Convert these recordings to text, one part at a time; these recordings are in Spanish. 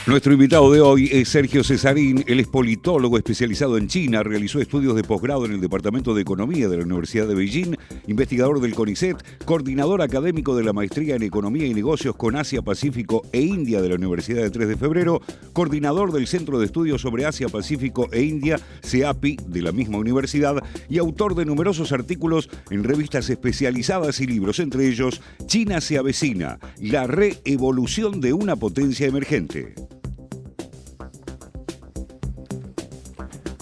Nuestro invitado de hoy es Sergio Cesarín. Él es politólogo especializado en China, realizó estudios de posgrado en el Departamento de Economía de la Universidad de Beijing, investigador del CONICET, coordinador académico de la Maestría en Economía y Negocios con Asia, Pacífico e India de la Universidad de 3 de Febrero, coordinador del Centro de Estudios sobre Asia, Pacífico e India, CEAPI, de la misma universidad, y autor de numerosos artículos en revistas especializadas y libros, entre ellos China se avecina, la reevolución de una potencia emergente.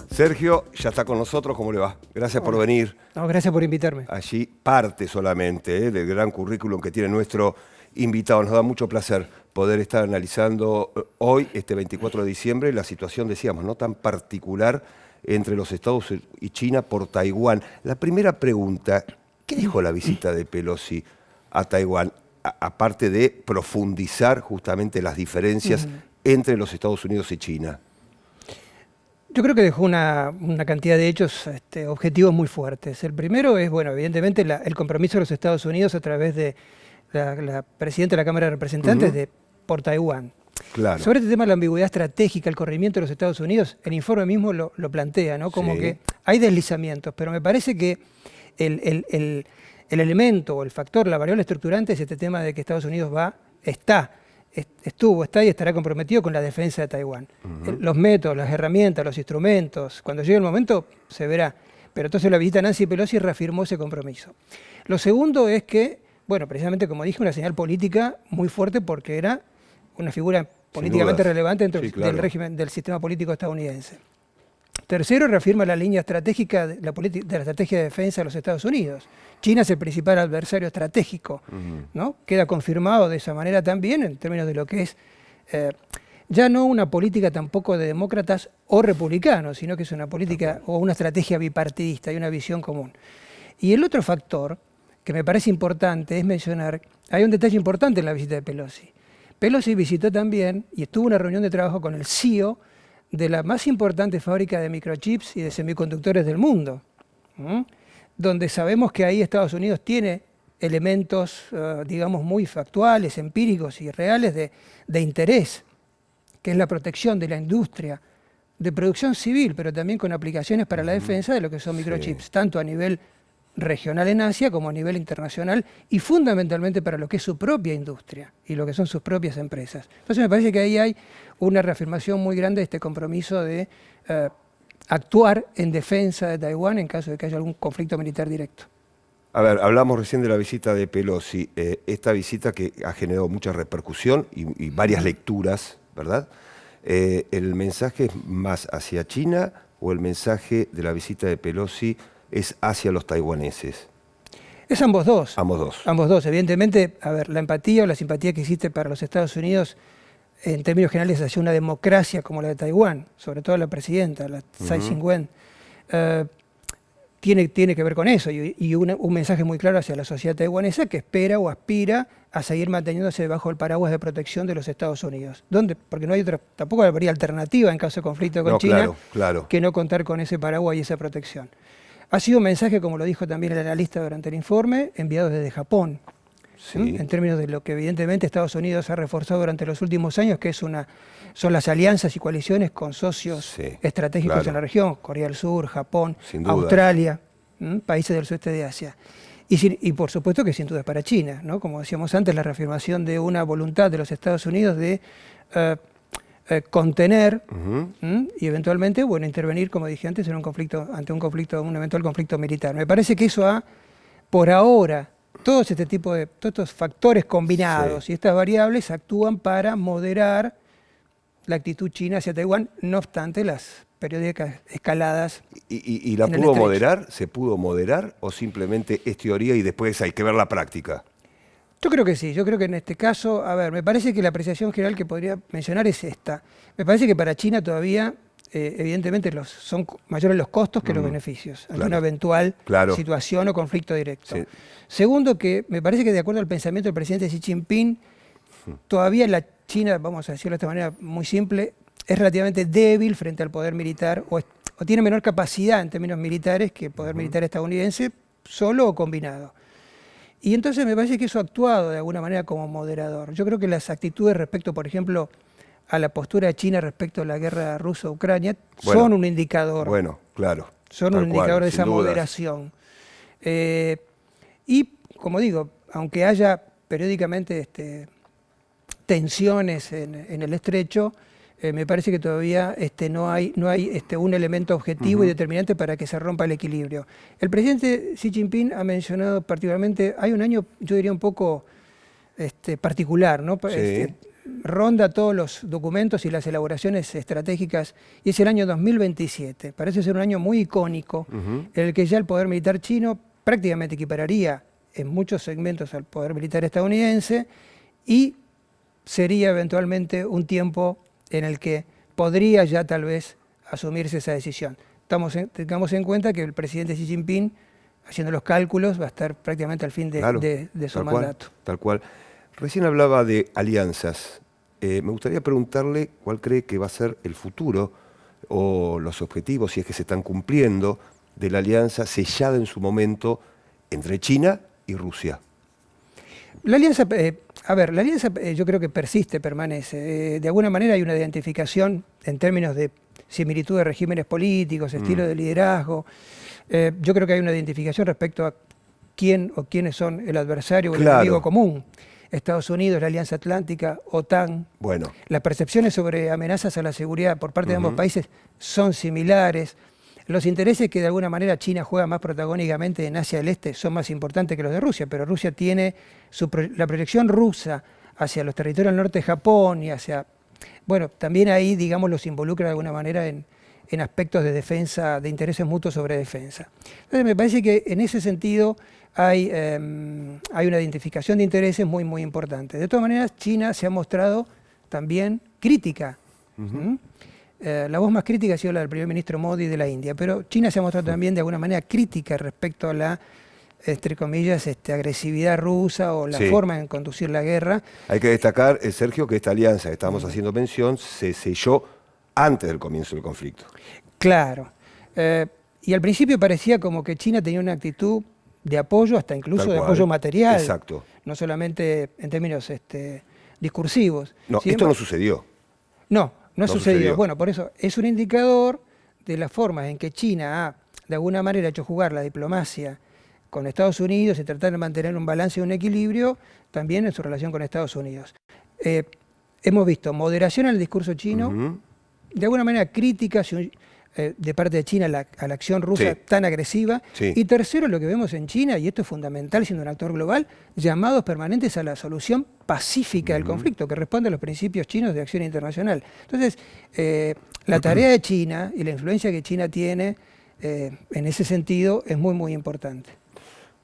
Sergio ya está con nosotros, ¿cómo le va? Gracias por venir. No, gracias por invitarme. Allí parte solamente del gran currículum que tiene nuestro invitado. Nos da mucho placer poder estar analizando hoy, este 24 de diciembre, la situación, decíamos, no tan particular entre los Estados Unidos y China por Taiwán. La primera pregunta, ¿qué dijo la visita de Pelosi a Taiwán? Aparte de profundizar justamente las diferencias entre los Estados Unidos y China. Yo creo que dejó una cantidad de hechos objetivos muy fuertes. El primero es, bueno, evidentemente el compromiso de los Estados Unidos a través de la presidenta de la Cámara de Representantes por Taiwán. Claro. Sobre este tema de la ambigüedad estratégica, el corrimiento de los Estados Unidos, el informe mismo lo plantea, ¿no? Como que hay deslizamientos, pero me parece que el elemento o el factor, la variable estructurante es este tema de que Estados Unidos está y estará comprometido con la defensa de Taiwán. Los métodos, las herramientas, los instrumentos, cuando llegue el momento se verá. Pero entonces la visita de Nancy Pelosi reafirmó ese compromiso. Lo segundo es que, bueno, precisamente como dije, una señal política muy fuerte porque era una figura políticamente relevante dentro del régimen, del sistema político estadounidense. Tercero, reafirma la línea estratégica de la estrategia de defensa de los Estados Unidos. China es el principal adversario estratégico, ¿no? Queda confirmado de esa manera también en términos de lo que es ya no una política tampoco de demócratas o republicanos, sino que es una política o una estrategia bipartidista y una visión común. Y el otro factor que me parece importante es mencionar, hay un detalle importante en la visita de Pelosi. Pelosi visitó también y estuvo en una reunión de trabajo con el CEO de la más importante fábrica de microchips y de semiconductores del mundo, donde sabemos que ahí Estados Unidos tiene elementos, digamos, muy factuales, empíricos y reales de interés, que es la protección de la industria de producción civil, pero también con aplicaciones para la defensa de lo que son microchips, tanto a nivel regional en Asia como a nivel internacional y fundamentalmente para lo que es su propia industria y lo que son sus propias empresas. Entonces me parece que ahí hay una reafirmación muy grande de este compromiso de actuar en defensa de Taiwán en caso de que haya algún conflicto militar directo. A ver, hablamos recién de la visita de Pelosi, esta visita que ha generado mucha repercusión y varias lecturas, ¿verdad? ¿El mensaje es más hacia China o el mensaje de la visita de Pelosi es hacia los taiwaneses? Es ambos dos. Ambos dos. Ambos dos. Evidentemente, a ver, la empatía o la simpatía que existe para los Estados Unidos en términos generales hacia una democracia como la de Taiwán, sobre todo la presidenta, la Tsai Ing-wen, tiene que ver con eso y un mensaje muy claro hacia la sociedad taiwanesa que espera o aspira a seguir manteniéndose bajo el paraguas de protección de los Estados Unidos. Porque no hay otra, tampoco habría alternativa en caso de conflicto con China que no contar con ese paraguas y esa protección. Ha sido un mensaje, como lo dijo también el analista durante el informe, enviado desde Japón, en términos de lo que evidentemente Estados Unidos ha reforzado durante los últimos años, que son las alianzas y coaliciones con socios estratégicos en la región, Corea del Sur, Japón, Australia, países del sudeste de Asia. Y por supuesto que sin duda es para China, ¿no? Como decíamos antes, la reafirmación de una voluntad de los Estados Unidos de contener y eventualmente, bueno, intervenir, como dije antes, en un conflicto, ante un eventual conflicto militar. Me parece que eso por ahora, todos estos factores combinados y estas variables actúan para moderar la actitud china hacia Taiwán, no obstante las periódicas escaladas. ¿Y la pudo moderar? ¿Se pudo moderar o simplemente es teoría y después hay que ver la práctica? Yo creo que sí, yo creo que en este caso, a ver, me parece que la apreciación general que podría mencionar es esta. Me parece que para China todavía, evidentemente, son mayores los costos que los beneficios ante una eventual situación o conflicto directo. Segundo, que me parece que de acuerdo al pensamiento del presidente Xi Jinping, todavía la China, vamos a decirlo de esta manera muy simple, es relativamente débil frente al poder militar o tiene menor capacidad en términos militares que el poder militar estadounidense, solo o combinado. Y entonces me parece que eso ha actuado de alguna manera como moderador. Yo creo que las actitudes respecto, por ejemplo, a la postura de China respecto a la guerra rusa-Ucrania, Bueno, son un indicador. Bueno, claro. Son tal un indicador cual, de sin esa dudas. moderación. Y, como digo, aunque haya periódicamente tensiones en el estrecho, me parece que todavía no hay un elemento objetivo y determinante para que se rompa el equilibrio. El presidente Xi Jinping ha mencionado particularmente, hay un año, yo diría un poco particular, ¿no? Sí. Ronda todos los documentos y las elaboraciones estratégicas, y es el año 2027. Parece ser un año muy icónico, en el que ya el poder militar chino prácticamente equipararía en muchos segmentos al poder militar estadounidense, y sería eventualmente un tiempo en el que podría ya tal vez asumirse esa decisión. Tengamos en cuenta que el presidente Xi Jinping, haciendo los cálculos, va a estar prácticamente al fin Claro, de su tal cual, mandato. tal cual. Recién hablaba de alianzas. Me gustaría preguntarle cuál cree que va a ser el futuro o los objetivos, si es que se están cumpliendo, de la alianza sellada en su momento entre China y Rusia. La alianza, la alianza yo creo que persiste, permanece. De alguna manera hay una identificación en términos de similitud de regímenes políticos, estilo de liderazgo. Yo creo que hay una identificación respecto a quién o quiénes son el adversario o el Claro. enemigo común. Estados Unidos, la Alianza Atlántica, OTAN. Bueno, Las percepciones sobre amenazas a la seguridad por parte de ambos países son similares. Los intereses que de alguna manera China juega más protagónicamente en Asia del Este son más importantes que los de Rusia, pero Rusia tiene la proyección rusa hacia los territorios del norte de Japón y hacia... Bueno, también ahí, digamos, los involucra de alguna manera en aspectos de defensa, de intereses mutuos sobre defensa. Entonces me parece que en ese sentido hay una identificación de intereses muy, muy importante. De todas maneras, China se ha mostrado también crítica. La voz más crítica ha sido la del primer ministro Modi de la India, pero China se ha mostrado también de alguna manera crítica respecto a la, entre comillas, agresividad rusa o la forma en conducir la guerra. hay que destacar, Sergio, que esta alianza que estamos haciendo mención se selló antes del comienzo del conflicto. Claro. Y al principio parecía como que China tenía una actitud de apoyo, hasta incluso Tal de cual. apoyo material. Exacto. No solamente en términos discursivos. No, Sin esto no embargo, sucedió. no sucedió. sucedió. Bueno, por eso es un indicador de las formas en que China ha, de alguna manera, hecho jugar la diplomacia con Estados Unidos y tratar de mantener un balance y un equilibrio también en su relación con Estados Unidos. Hemos visto moderación en el discurso chino, de alguna manera críticas de parte de China a la acción rusa tan agresiva. Sí. Y tercero, lo que vemos en China, y esto es fundamental siendo un actor global, llamados permanentes a la solución pacífica del conflicto, que responde a los principios chinos de acción internacional. Entonces, la tarea de China y la influencia que China tiene en ese sentido es muy, muy importante.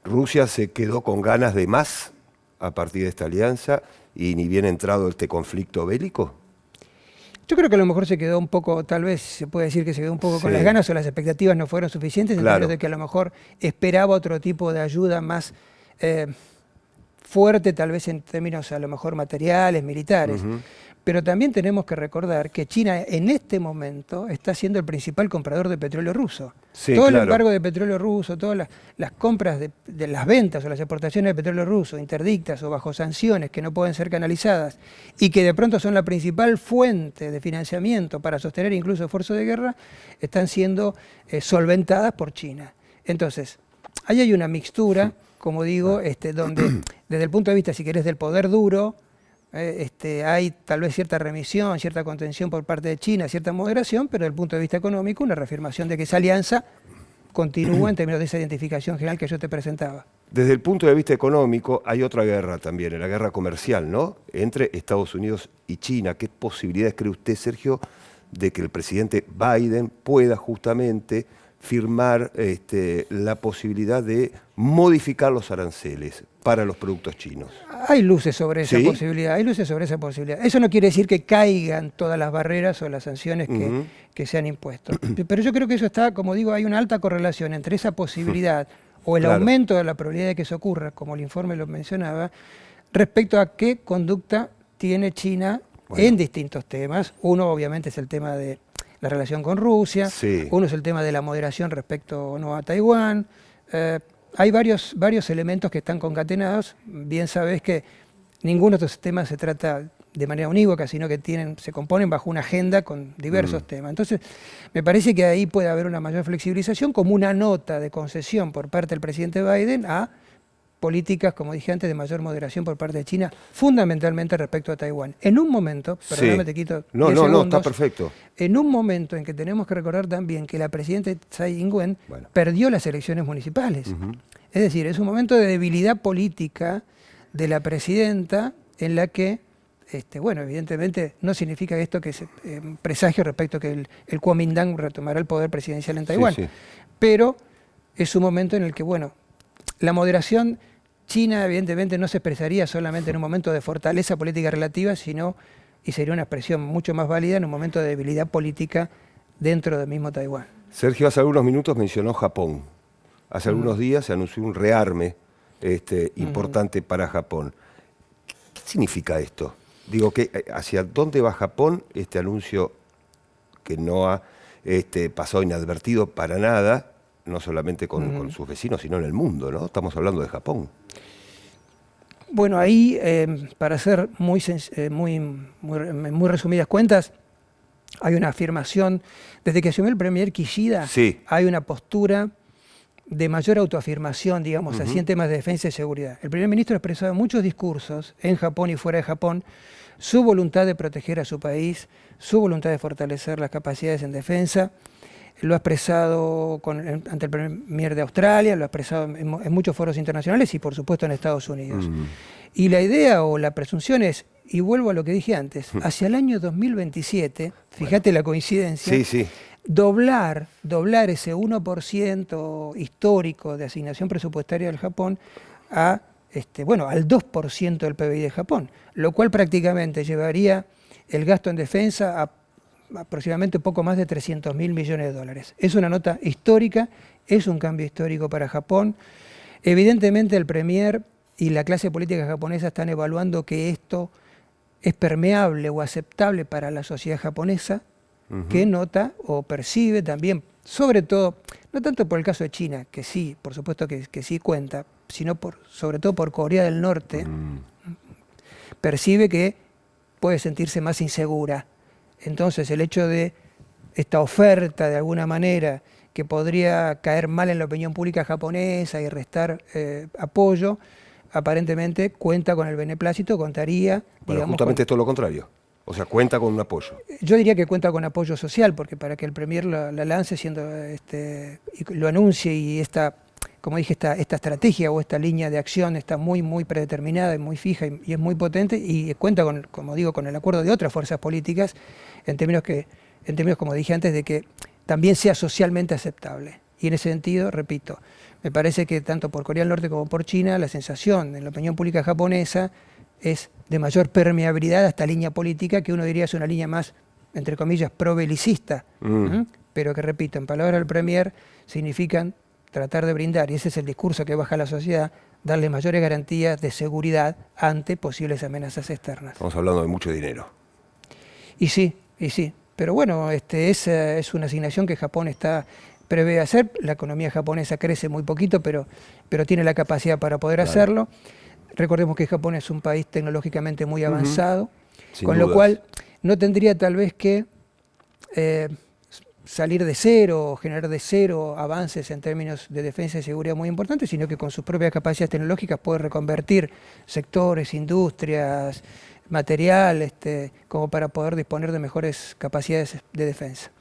Rusia se quedó con ganas de más a partir de esta alianza y ni bien entrado este conflicto bélico. Yo creo que a lo mejor se quedó un poco, tal vez se puede decir que se quedó un poco con las ganas o las expectativas no fueron suficientes, en términos de que a lo mejor esperaba otro tipo de ayuda más fuerte, tal vez en términos a lo mejor materiales, militares. Pero también tenemos que recordar que China en este momento está siendo el principal comprador de petróleo ruso. Sí, Todo el claro. embargo de petróleo ruso, todas las compras de las ventas o las exportaciones de petróleo ruso interdictas o bajo sanciones que no pueden ser canalizadas y que de pronto son la principal fuente de financiamiento para sostener incluso esfuerzos de guerra, están siendo solventadas por China. Entonces, ahí hay una mixtura, como digo, donde desde el punto de vista, si querés, del poder duro, hay tal vez cierta remisión, cierta contención por parte de China, cierta moderación, pero desde el punto de vista económico una reafirmación de que esa alianza continúa en términos de esa identificación general que yo te presentaba. Desde el punto de vista económico hay otra guerra también, la guerra comercial, ¿no? Entre Estados Unidos y China. ¿Qué posibilidades cree usted, Sergio, de que el presidente Biden pueda justamente firmar la posibilidad de modificar los aranceles para los productos chinos? Hay luces sobre esa posibilidad, hay luces sobre esa posibilidad. Eso no quiere decir que caigan todas las barreras o las sanciones que se han impuesto. Pero yo creo que eso está, como digo, hay una alta correlación entre esa posibilidad o el aumento de la probabilidad de que eso ocurra, como el informe lo mencionaba, respecto a qué conducta tiene China en distintos temas. Uno, obviamente, es el tema de la relación con Rusia, uno es el tema de la moderación respecto o no a Taiwán. Hay varios elementos que están concatenados. Bien sabés que ninguno de estos temas se trata de manera unívoca, sino que se componen bajo una agenda con diversos temas. Entonces, me parece que ahí puede haber una mayor flexibilización como una nota de concesión por parte del presidente Biden a políticas, como dije antes, de mayor moderación por parte de China, fundamentalmente respecto a Taiwán. En un momento, perdóname, te quito 10 segundos. No, está perfecto. En un momento en que tenemos que recordar también que la presidenta Tsai Ing-wen perdió las elecciones municipales. Es decir, es un momento de debilidad política de la presidenta en la que, evidentemente no significa esto que se presagio respecto a que el Kuomintang retomará el poder presidencial en Taiwán. Pero es un momento en el que, la moderación China evidentemente no se expresaría solamente en un momento de fortaleza política relativa, y sería una expresión mucho más válida en un momento de debilidad política dentro del mismo Taiwán. Sergio, hace algunos minutos mencionó Japón. Hace algunos días se anunció un rearme importante para Japón. ¿Qué significa esto? Digo, ¿hacia dónde va Japón? Este anuncio que no ha pasado inadvertido para nada, no solamente con sus vecinos, sino en el mundo, ¿no? Estamos hablando de Japón. Bueno, ahí, para hacer muy resumidas cuentas, hay una afirmación, desde que asumió el premier Kishida, hay una postura de mayor autoafirmación, digamos así, en temas de defensa y seguridad. El primer ministro ha expresado en muchos discursos, en Japón y fuera de Japón, su voluntad de proteger a su país, su voluntad de fortalecer las capacidades en defensa. Lo ha expresado ante el premier de Australia, lo ha expresado en muchos foros internacionales y por supuesto en Estados Unidos. Y la idea o la presunción es, y vuelvo a lo que dije antes, hacia el año 2027, fíjate la coincidencia, doblar ese 1% histórico de asignación presupuestaria del Japón al 2% del PBI de Japón, lo cual prácticamente llevaría el gasto en defensa a aproximadamente poco más de 300.000 millones de dólares. Es una nota histórica, es un cambio histórico para Japón. Evidentemente el premier y la clase política japonesa están evaluando que esto es permeable o aceptable para la sociedad japonesa, que nota o percibe también, sobre todo, no tanto por el caso de China, que sí, por supuesto que sí cuenta, sino sobre todo por Corea del Norte, percibe que puede sentirse más insegura. Entonces el hecho de esta oferta de alguna manera que podría caer mal en la opinión pública japonesa y restar apoyo, aparentemente cuenta con el beneplácito, contaría... Bueno, justamente es todo lo contrario. O sea, cuenta con un apoyo. Yo diría que cuenta con apoyo social, porque para que el premier la lance y lo anuncie y como dije, esta estrategia o esta línea de acción está muy predeterminada y muy fija y es muy potente y cuenta con, como digo, con el acuerdo de otras fuerzas políticas en términos, como dije antes, de que también sea socialmente aceptable. Y en ese sentido, repito, me parece que tanto por Corea del Norte como por China, la sensación en la opinión pública japonesa es de mayor permeabilidad a esta línea política que uno diría es una línea más, entre comillas, pro-belicista, pero que, repito, en palabras del premier, significan tratar de brindar, y ese es el discurso que baja la sociedad, darle mayores garantías de seguridad ante posibles amenazas externas. Estamos hablando de mucho dinero. Y sí, pero bueno, esa es una asignación que Japón prevé hacer. La economía japonesa crece muy poquito, pero tiene la capacidad para poder hacerlo. Recordemos que Japón es un país tecnológicamente muy avanzado, con lo cual no tendría tal vez que salir de cero o generar de cero avances en términos de defensa y seguridad muy importantes, sino que con sus propias capacidades tecnológicas puede reconvertir sectores, industrias, material, como para poder disponer de mejores capacidades de defensa.